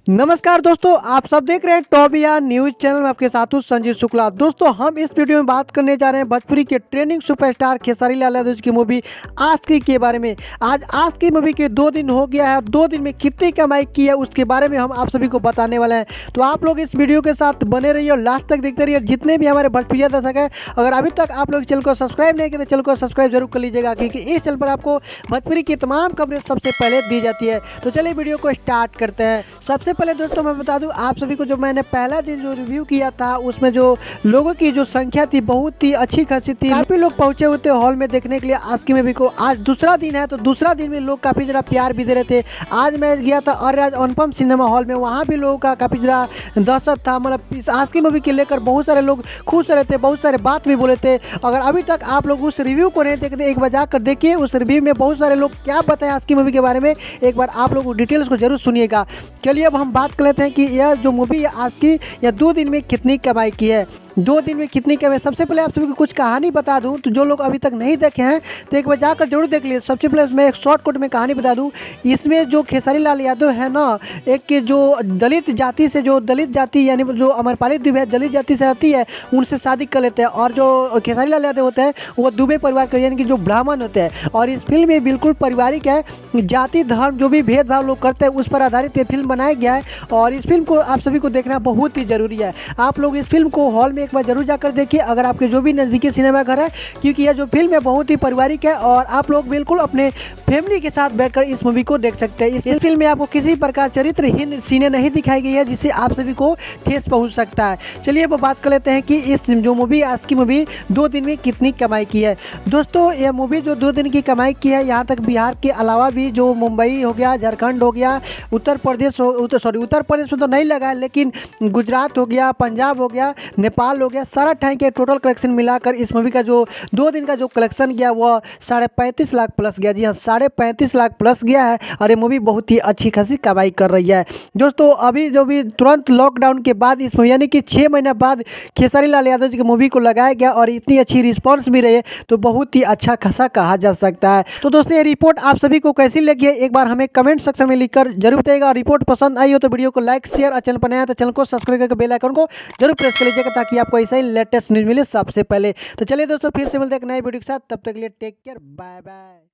नमस्कार दोस्तों, आप सब देख रहे हैं टॉप या न्यूज चैनल में आपके साथ हूं संजीव शुक्ला। दोस्तों, हम इस वीडियो में बात करने जा रहे हैं भोजपुरी के ट्रेंडिंग सुपरस्टार खेसारी लाल यादव की मूवी आशिकी के बारे में। आज आशिकी मूवी के 2 दिन हो गया है और 2 दिन में कितनी कमाई की है उसके बारे में हम आप सभी को बताने वाले हैं। तो आप लोग इस वीडियो के साथ बने रहिए और लास्ट तक देखते रहिए। जितने भी हमारे भोजपुरी दर्शक हैं, अगर अभी तक आप लोग चैनल को सब्सक्राइब नहीं किए तो चैनल को सब्सक्राइब जरूर कर लीजिएगा, क्योंकि इस चैनल पर आपको भोजपुरी की तमाम खबरें सबसे पहले दी जाती है। तो चलिए वीडियो को स्टार्ट करते हैं। सबसे पहले दोस्तों मैं बता दूं आप सभी को, जो मैंने पहला दिन जो रिव्यू किया था उसमें जो लोगों की जो संख्या थी बहुत ही अच्छी खासी थी। काफी लोग पहुंचे हुए थे हॉल में देखने के लिए आशिकी मूवी को। आज दूसरा दिन है तो दूसरा दिन में लोग काफी जरा प्यार भी दे रहे थे। आज मैं गया था और आज अनुपम सिनेमा हॉल में, वहाँ भी लोगों का काफी जरा दहशत था। मतलब इस आशिकी मूवी के लेकर बहुत सारे लोग खुश रहे थे, बहुत सारे बात भी बोले थे। अगर अभी तक आप लोग उस रिव्यू को नहीं देखते, एक बार जाकर देखिए। उस रिव्यू में बहुत सारे लोग क्या बताएं आशिकी मूवी के बारे में, एक बार आप लोग डिटेल्स को जरूर सुनिएगा। चलिए अब हम बात कर लेते हैं कि यह जो मूवी है आशिकी, यह 2 दिन में कितनी कमाई की है। 2 दिन में कितनी कमाई, सबसे पहले आप सभी को कुछ कहानी बता दूं। तो जो लोग अभी तक नहीं देखे हैं तो एक बार जाकर जरूर देख लीजिए। सबसे पहले मैं एक शॉर्टकट में कहानी बता दूं। इसमें जो खेसारी लाल यादव है ना, एक के जो दलित जाति से, जो दलित जाति यानी जो अमरपाली द्वीप है दलित जाति से रहती है, उनसे शादी कर लेते हैं। और जो खेसारी लाल यादव होते हैं वो दुबे परिवार के यानी कि जो ब्राह्मण होते हैं। और इस फिल्म में बिल्कुल पारिवारिक है, जाति धर्म जो भी भेदभाव लोग करते हैं उस पर आधारित ये फिल्म बनाया गया है। और इस फिल्म को आप सभी को देखना बहुत ही ज़रूरी है। आप लोग इस फिल्म को हॉल में एक बार जरूर जाकर देखिए, अगर आपके जो भी नज़दीकी सिनेमा घर है, क्योंकि यह जो फिल्म है बहुत ही पारिवारिक है और आप लोग बिल्कुल अपने फैमिली के साथ बैठकर इस मूवी को देख सकते हैं। इस फिल्म में आपको किसी प्रकार चरित्रहीन सीनें नहीं दिखाई गई है जिससे आप सभी को ठेस पहुंच सकता है। चलिए अब बात कर लेते हैं कि इस जो मूवी आशिकी मूवी 2 दिन में कितनी कमाई की है। दोस्तों, यह मूवी जो 2 दिन की कमाई की है, यहाँ तक बिहार के अलावा भी जो मुंबई हो गया, झारखंड हो गया, उत्तर प्रदेश में तो नहीं लगा है, लेकिन गुजरात हो गया, पंजाब हो गया, नेपाल हो गया, सारा ठाई के टोटल कलेक्शन मिलाकर इस मूवी का जो 2 दिन का जो कलेक्शन गया वह 35.5 लाख प्लस गया। जी हाँ, 35.5 लाख प्लस गया है और ये मूवी बहुत ही अच्छी खासी कमाई कर रही है। दोस्तों, अभी जो भी तुरंत लॉकडाउन के बाद इस मूवी यानी कि 6 महीने बाद खेसारी लाल यादव जी की मूवी को लगाया गया और इतनी अच्छी रिस्पॉन्स भी रही है, तो बहुत ही अच्छा खासा कहा जा सकता है। तो दोस्तों, ये रिपोर्ट आप सभी को कैसी लगी है एक बार हमें कमेंट सेक्शन में लिखकर जरूर बताइएगा। और रिपोर्ट पसंद आई हो तो वीडियो को लाइक शेयर और चैनल पर नया है तो चैनल को सब्सक्राइब करके बेल आइकन को जरूर प्रेस कर लीजिएगा, ताकि आपको ऐसा ही लेटेस्ट न्यूज़ मिले सबसे पहले। तो चलिए दोस्तों, फिर से मिलते हैं एक नए वीडियो के साथ, तब तक के लिए टेक केयर, बाय बाय।